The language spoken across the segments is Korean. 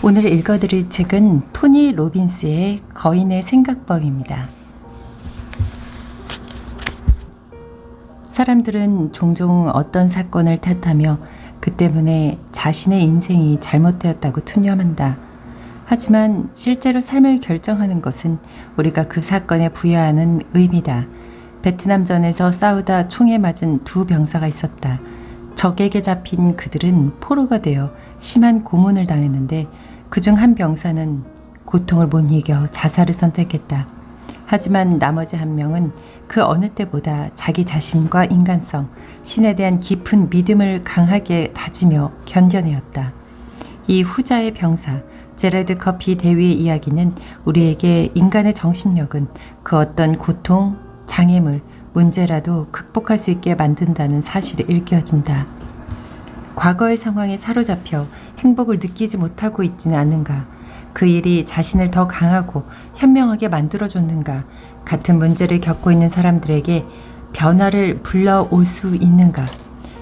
오늘 읽어드릴 책은 토니 로빈스의 거인의 생각법입니다. 사람들은 종종 어떤 사건을 탓하며 그 때문에 자신의 인생이 잘못되었다고 투념한다. 하지만 실제로 삶을 결정하는 것은 우리가 그 사건에 부여하는 의미다. 베트남전에서 싸우다 총에 맞은 두 병사가 있었다. 적에게 잡힌 그들은 포로가 되어 심한 고문을 당했는데 그중 한 병사는 고통을 못 이겨 자살을 선택했다. 하지만 나머지 한 명은 그 어느 때보다 자기 자신과 인간성, 신에 대한 깊은 믿음을 강하게 다지며 견뎌내었다. 이 후자의 병사, 제라드 커피 대위의 이야기는 우리에게 인간의 정신력은 그 어떤 고통, 장애물, 문제라도 극복할 수 있게 만든다는 사실을 일깨워준다. 과거의 상황에 사로잡혀 행복을 느끼지 못하고 있지는 않은가? 그 일이 자신을 더 강하고 현명하게 만들어줬는가? 같은 문제를 겪고 있는 사람들에게 변화를 불러올 수 있는가?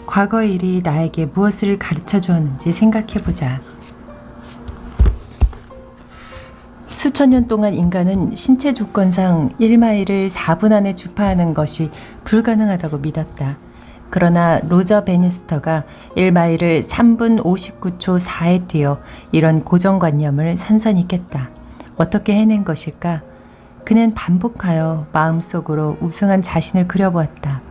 과거의 일이 나에게 무엇을 가르쳐 주었는지 생각해보자. 수천 년 동안 인간은 신체 조건상 1마일을 4분 안에 주파하는 것이 불가능하다고 믿었다. 그러나 로저 베니스터가 1마일을 3분 59초 4에 뛰어 이런 고정관념을 산산히 깼다. 어떻게 해낸 것일까? 그는 반복하여 마음속으로 우승한 자신을 그려보았다.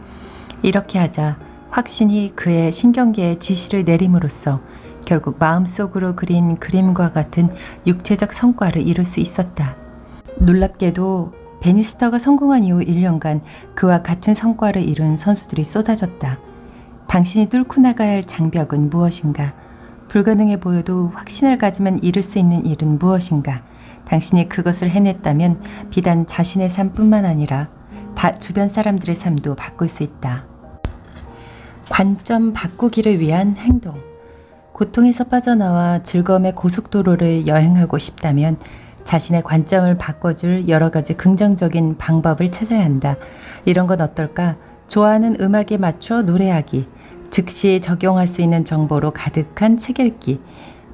이렇게 하자 확신이 그의 신경계에 지시를 내림으로써 결국 마음속으로 그린 그림과 같은 육체적 성과를 이룰 수 있었다. 놀랍게도 베니스터가 성공한 이후 1년간 그와 같은 성과를 이룬 선수들이 쏟아졌다. 당신이 뚫고 나가야 할 장벽은 무엇인가? 불가능해 보여도 확신을 가지면 이룰 수 있는 일은 무엇인가? 당신이 그것을 해냈다면 비단 자신의 삶뿐만 아니라 주변 사람들의 삶도 바꿀 수 있다. 관점 바꾸기를 위한 행동. 고통에서 빠져나와 즐거움의 고속도로를 여행하고 싶다면 자신의 관점을 바꿔줄 여러 가지 긍정적인 방법을 찾아야 한다. 이런 건 어떨까? 좋아하는 음악에 맞춰 노래하기, 즉시 적용할 수 있는 정보로 가득한 책 읽기,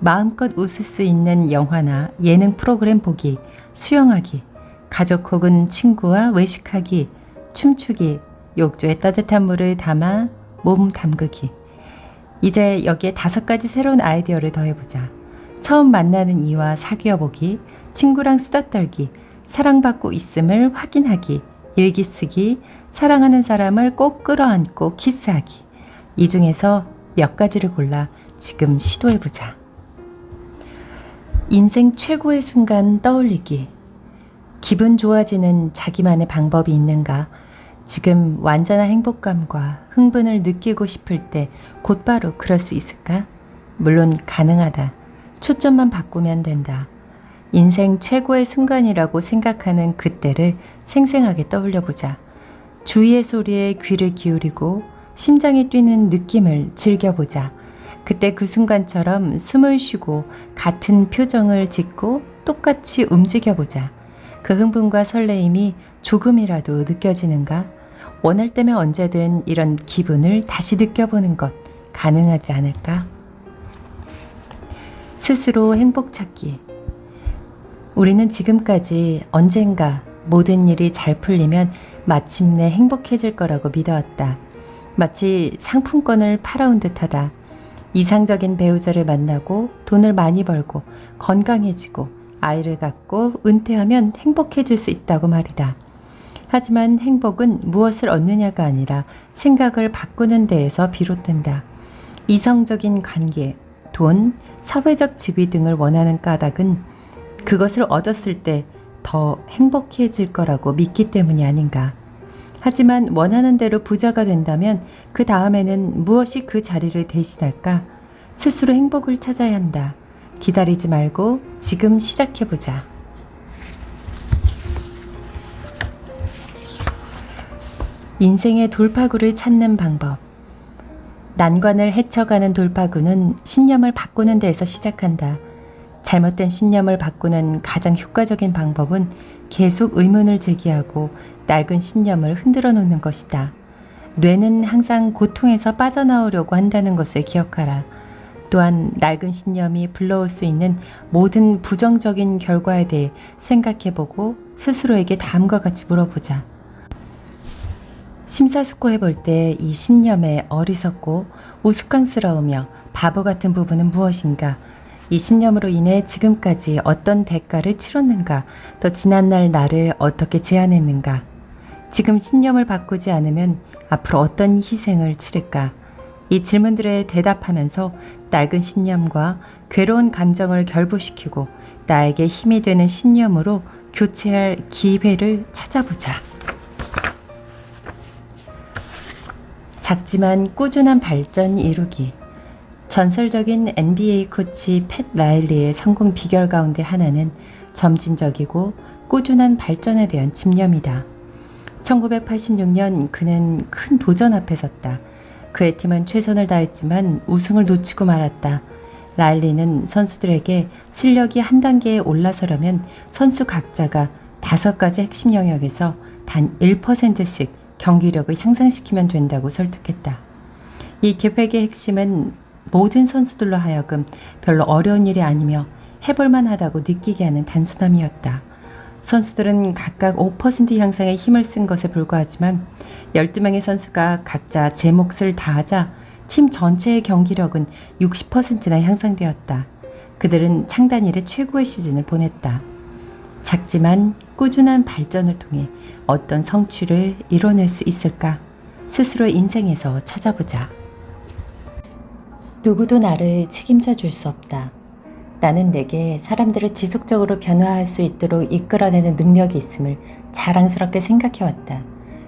마음껏 웃을 수 있는 영화나 예능 프로그램 보기, 수영하기, 가족 혹은 친구와 외식하기, 춤추기, 욕조에 따뜻한 물을 담아 몸 담그기. 이제 여기에 5가지 새로운 아이디어를 더해보자. 처음 만나는 이와 사귀어보기, 친구랑 수다 떨기, 사랑받고 있음을 확인하기, 일기 쓰기, 사랑하는 사람을 꼭 끌어안고 키스하기. 이 중에서 몇 가지를 골라 지금 시도해보자. 인생 최고의 순간 떠올리기. 기분 좋아지는 자기만의 방법이 있는가? 지금 완전한 행복감과 흥분을 느끼고 싶을 때 곧바로 그럴 수 있을까? 물론 가능하다. 초점만 바꾸면 된다. 인생 최고의 순간이라고 생각하는 그때를 생생하게 떠올려보자. 주위의 소리에 귀를 기울이고 심장이 뛰는 느낌을 즐겨보자. 그때 그 순간처럼 숨을 쉬고 같은 표정을 짓고 똑같이 움직여보자. 그 흥분과 설레임이 조금이라도 느껴지는가? 원할 때면 언제든 이런 기분을 다시 느껴보는 것 가능하지 않을까? 스스로 행복 찾기. 우리는 지금까지 언젠가 모든 일이 잘 풀리면 마침내 행복해질 거라고 믿어왔다. 마치 상품권을 팔아온 듯하다. 이상적인 배우자를 만나고 돈을 많이 벌고 건강해지고 아이를 갖고 은퇴하면 행복해질 수 있다고 말이다. 하지만 행복은 무엇을 얻느냐가 아니라 생각을 바꾸는 데에서 비롯된다. 이성적인 관계, 돈, 사회적 지위 등을 원하는 까닭은 그것을 얻었을 때 더 행복해질 거라고 믿기 때문이 아닌가. 하지만 원하는 대로 부자가 된다면 그 다음에는 무엇이 그 자리를 대신할까? 스스로 행복을 찾아야 한다. 기다리지 말고 지금 시작해보자. 인생의 돌파구를 찾는 방법. 난관을 헤쳐가는 돌파구는 신념을 바꾸는 데에서 시작한다. 잘못된 신념을 바꾸는 가장 효과적인 방법은 계속 의문을 제기하고 낡은 신념을 흔들어 놓는 것이다. 뇌는 항상 고통에서 빠져나오려고 한다는 것을 기억하라. 또한 낡은 신념이 불러올 수 있는 모든 부정적인 결과에 대해 생각해보고 스스로에게 다음과 같이 물어보자. 심사숙고해 볼 때 이 신념의 어리석고 우스꽝스러우며 바보 같은 부분은 무엇인가? 이 신념으로 인해 지금까지 어떤 대가를 치렀는가? 또 지난날 나를 어떻게 제한했는가? 지금 신념을 바꾸지 않으면 앞으로 어떤 희생을 치를까? 이 질문들에 대답하면서 낡은 신념과 괴로운 감정을 결부시키고 나에게 힘이 되는 신념으로 교체할 기회를 찾아보자. 작지만 꾸준한 발전 이루기. 전설적인 NBA 코치 팻 라일리의 성공 비결 가운데 하나는 점진적이고 꾸준한 발전에 대한 집념이다. 1986년 그는 큰 도전 앞에 섰다. 그의 팀은 최선을 다했지만 우승을 놓치고 말았다. 라일리는 선수들에게 실력이 한 단계에 올라서려면 선수 각자가 5가지 핵심 영역에서 단 1%씩 경기력을 향상시키면 된다고 설득했다. 이 계획의 핵심은 모든 선수들로 하여금 별로 어려운 일이 아니며 해볼만 하다고 느끼게 하는 단순함이었다. 선수들은 각각 5% 향상의 힘을 쓴 것에 불과하지만 12명의 선수가 각자 제 몫을 다하자 팀 전체의 경기력은 60%나 향상되었다. 그들은 창단 이래 최고의 시즌을 보냈다. 작지만 꾸준한 발전을 통해 어떤 성취를 이뤄낼 수 있을까? 스스로의 인생에서 찾아보자. 누구도 나를 책임져 줄 수 없다. 나는 내게 사람들을 지속적으로 변화할 수 있도록 이끌어내는 능력이 있음을 자랑스럽게 생각해왔다.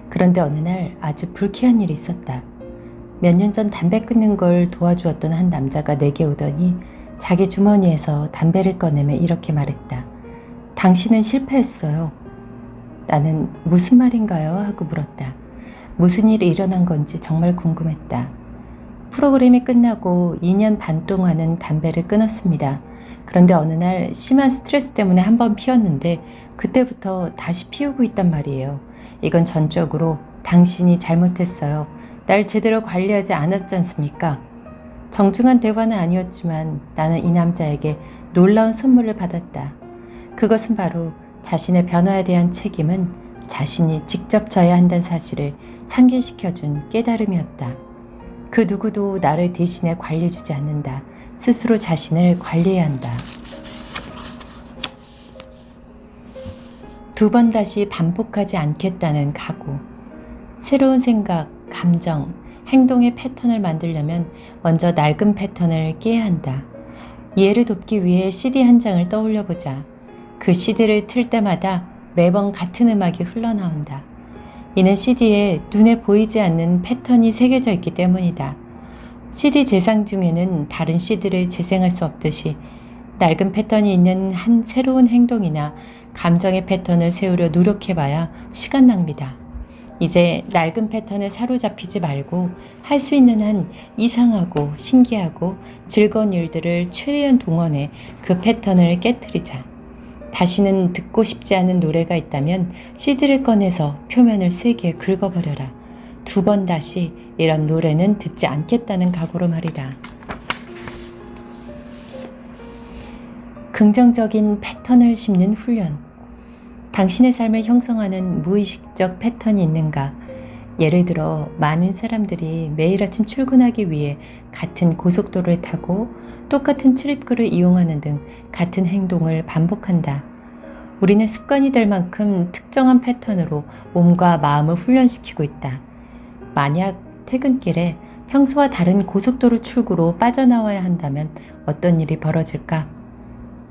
그런데 어느 날 아주 불쾌한 일이 있었다. 몇 년 전 담배 끊는 걸 도와주었던 한 남자가 내게 오더니 자기 주머니에서 담배를 꺼내며 이렇게 말했다. 당신은 실패했어요. 나는 무슨 말인가요? 하고 물었다. 무슨 일이 일어난 건지 정말 궁금했다. 프로그램이 끝나고 2년 반 동안은 담배를 끊었습니다. 그런데 어느 날 심한 스트레스 때문에 한번 피웠는데 그때부터 다시 피우고 있단 말이에요. 이건 전적으로 당신이 잘못했어요. 날 제대로 관리하지 않았지 않습니까? 정중한 대화는 아니었지만 나는 이 남자에게 놀라운 선물을 받았다. 그것은 바로 자신의 변화에 대한 책임은 자신이 직접 져야 한다는 사실을 상기시켜준 깨달음이었다. 그 누구도 나를 대신해 관리해주지 않는다. 스스로 자신을 관리해야 한다. 2번 다시 반복하지 않겠다는 각오. 새로운 생각, 감정, 행동의 패턴을 만들려면 먼저 낡은 패턴을 깨야 한다. 이해를 돕기 위해 CD 한 장을 떠올려보자. 그 CD를 틀 때마다 매번 같은 음악이 흘러나온다. 이는 CD에 눈에 보이지 않는 패턴이 새겨져 있기 때문이다. CD 재생 중에는 다른 CD를 재생할 수 없듯이 낡은 패턴이 있는 한 새로운 행동이나 감정의 패턴을 세우려 노력해봐야 시간 낭비다. 이제 낡은 패턴에 사로잡히지 말고 할 수 있는 한 이상하고 신기하고 즐거운 일들을 최대한 동원해 그 패턴을 깨트리자. 다시는 듣고 싶지 않은 노래가 있다면 CD를 꺼내서 표면을 세게 긁어버려라. 2번 다시 이런 노래는 듣지 않겠다는 각오로 말이다. 긍정적인 패턴을 심는 훈련. 당신의 삶을 형성하는 무의식적 패턴이 있는가? 예를 들어 많은 사람들이 매일 아침 출근하기 위해 같은 고속도로를 타고 똑같은 출입구를 이용하는 등 같은 행동을 반복한다. 우리는 습관이 될 만큼 특정한 패턴으로 몸과 마음을 훈련시키고 있다. 만약 퇴근길에 평소와 다른 고속도로 출구로 빠져나와야 한다면 어떤 일이 벌어질까?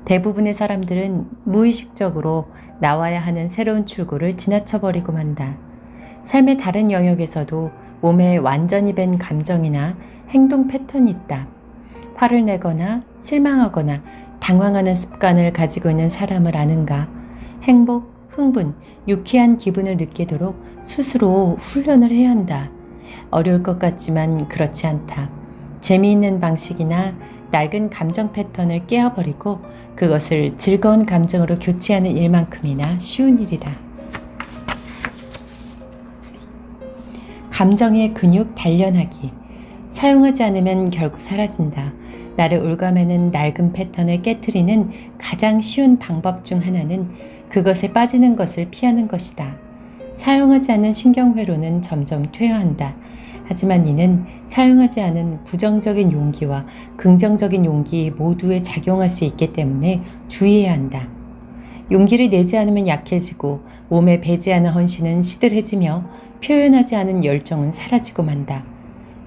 대부분의 사람들은 무의식적으로 나와야 하는 새로운 출구를 지나쳐버리고 만다. 삶의 다른 영역에서도 몸에 완전히 밴 감정이나 행동 패턴이 있다. 화를 내거나 실망하거나 당황하는 습관을 가지고 있는 사람을 아는가? 행복, 흥분, 유쾌한 기분을 느끼도록 스스로 훈련을 해야 한다. 어려울 것 같지만 그렇지 않다. 재미있는 방식이나 낡은 감정 패턴을 깨어버리고 그것을 즐거운 감정으로 교체하는 일만큼이나 쉬운 일이다. 감정의 근육 단련하기. 사용하지 않으면 결국 사라진다. 나를 올가매는 낡은 패턴을 깨트리는 가장 쉬운 방법 중 하나는 그것에 빠지는 것을 피하는 것이다. 사용하지 않은 신경회로는 점점 퇴화한다. 하지만 이는 사용하지 않은 부정적인 용기와 긍정적인 용기 모두에 작용할 수 있기 때문에 주의해야 한다. 용기를 내지 않으면 약해지고 몸에 배지 않은 헌신은 시들해지며 표현하지 않은 열정은 사라지고 만다.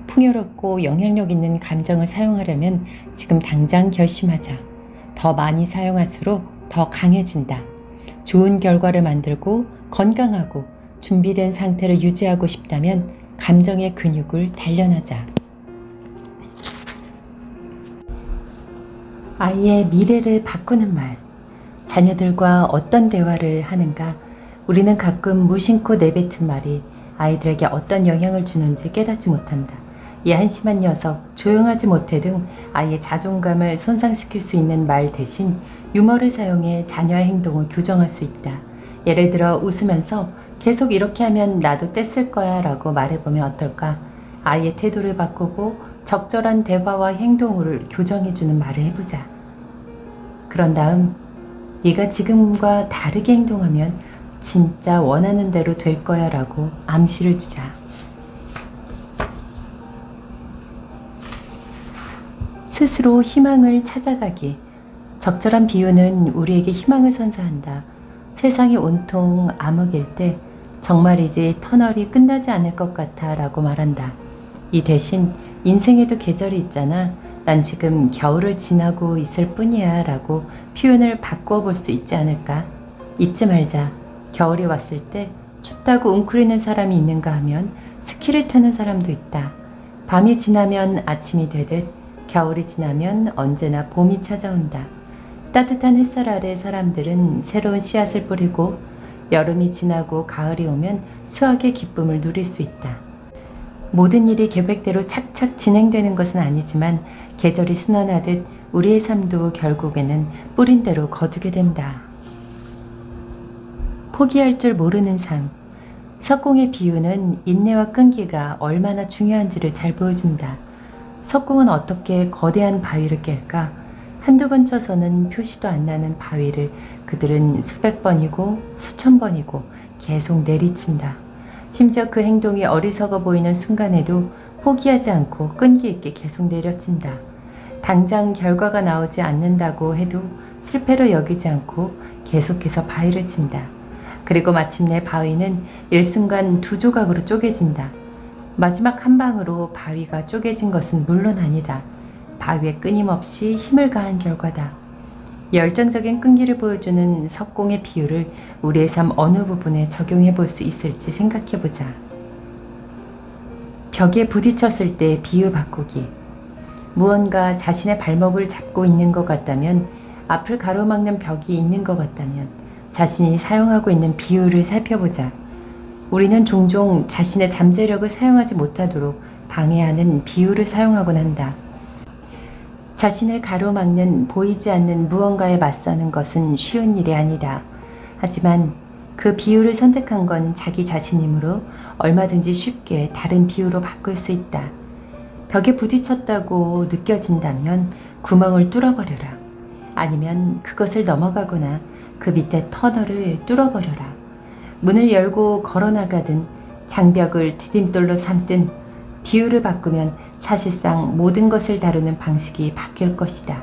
풍요롭고 영향력 있는 감정을 사용하려면 지금 당장 결심하자. 더 많이 사용할수록 더 강해진다. 좋은 결과를 만들고 건강하고 준비된 상태를 유지하고 싶다면 감정의 근육을 단련하자. 아이의 미래를 바꾸는 말. 자녀들과 어떤 대화를 하는가? 우리는 가끔 무심코 내뱉은 말이 아이들에게 어떤 영향을 주는지 깨닫지 못한다. 이 한심한 녀석, 조용하지 못해 등 아이의 자존감을 손상시킬 수 있는 말 대신 유머를 사용해 자녀의 행동을 교정할 수 있다. 예를 들어 웃으면서 계속 이렇게 하면 나도 뗐을 거야 라고 말해보면 어떨까? 아이의 태도를 바꾸고 적절한 대화와 행동을 교정해주는 말을 해보자. 그런 다음 네가 지금과 다르게 행동하면 진짜 원하는 대로 될 거야 라고 암시를 주자. 스스로 희망을 찾아가기. 적절한 비유는 우리에게 희망을 선사한다. 세상이 온통 암흑일 때 정말이지 터널이 끝나지 않을 것 같아 라고 말한다. 이 대신 인생에도 계절이 있잖아. 난 지금 겨울을 지나고 있을 뿐이야 라고 표현을 바꾸어 볼 수 있지 않을까? 잊지 말자. 겨울이 왔을 때 춥다고 웅크리는 사람이 있는가 하면 스키를 타는 사람도 있다. 밤이 지나면 아침이 되듯 겨울이 지나면 언제나 봄이 찾아온다. 따뜻한 햇살 아래 사람들은 새로운 씨앗을 뿌리고 여름이 지나고 가을이 오면 수확의 기쁨을 누릴 수 있다. 모든 일이 계획대로 착착 진행되는 것은 아니지만 계절이 순환하듯 우리의 삶도 결국에는 뿌린 대로 거두게 된다. 포기할 줄 모르는 삶. 석공의 비유는 인내와 끈기가 얼마나 중요한지를 잘 보여준다. 석공은 어떻게 거대한 바위를 깰까? 한두 번 쳐서는 표시도 안 나는 바위를 그들은 수백 번이고 수천 번이고 계속 내리친다. 심지어 그 행동이 어리석어 보이는 순간에도 포기하지 않고 끈기 있게 계속 내려친다. 당장 결과가 나오지 않는다고 해도 실패로 여기지 않고 계속해서 바위를 친다. 그리고 마침내 바위는 일순간 두 조각으로 쪼개진다. 마지막 한 방으로 바위가 쪼개진 것은 물론 아니다. 바위에 끊임없이 힘을 가한 결과다. 열정적인 끈기를 보여주는 석공의 비유를 우리의 삶 어느 부분에 적용해 볼 수 있을지 생각해 보자. 벽에 부딪혔을 때 비유 바꾸기. 무언가 자신의 발목을 잡고 있는 것 같다면, 앞을 가로막는 벽이 있는 것 같다면 자신이 사용하고 있는 비유를 살펴보자. 우리는 종종 자신의 잠재력을 사용하지 못하도록 방해하는 비유를 사용하곤 한다. 자신을 가로막는 보이지 않는 무언가에 맞서는 것은 쉬운 일이 아니다. 하지만 그 비유를 선택한 건 자기 자신이므로 얼마든지 쉽게 다른 비유로 바꿀 수 있다. 벽에 부딪혔다고 느껴진다면 구멍을 뚫어버려라. 아니면 그것을 넘어가거나 그 밑에 터널을 뚫어버려라. 문을 열고 걸어나가든 장벽을 디딤돌로 삼든 비유를 바꾸면 사실상 모든 것을 다루는 방식이 바뀔 것이다.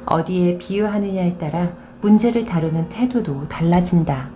어디에 비유하느냐에 따라 문제를 다루는 태도도 달라진다.